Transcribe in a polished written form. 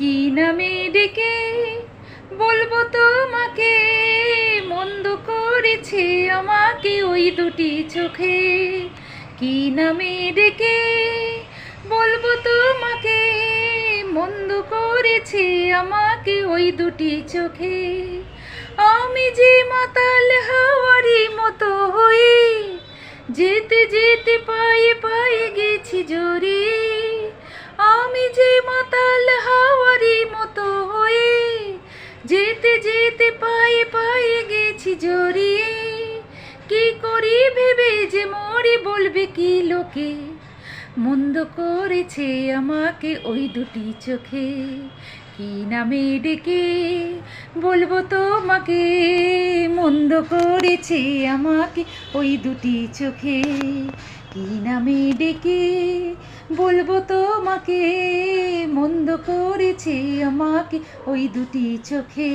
কি নামে ডেকে বলবো তোমাকে, মন্দ করেছে আমাকে ওই দুটি চোখে। কি নামে ডেকে বলবো তোমাকে, মন্দ করেছে আমাকে ওই দুটি চোখে। আমি যে মাতাল হাওয়ারি মতো হয়ে যেতে যেতে পায়ে পায়ে গেছি জোরে। আমি যে মাতাল হাওয়ারি মতো হয়ে যেতে যেতে পায়ে পায়ে গেছি জড়িয়ে। কি করি ভেবে যে মরি বলবে কি লোকে, মন্দ করেছে আমাকে ওই দুটি চোখে। কি নামে ডেকে বলবো তোমাকে, মন্দ করেছে আমাকে ওই দুটি চোখে। কি নামে ডেকে বলবো তোমাকে, মন্দ করেছে আমাকে ওই দুটি চোখে।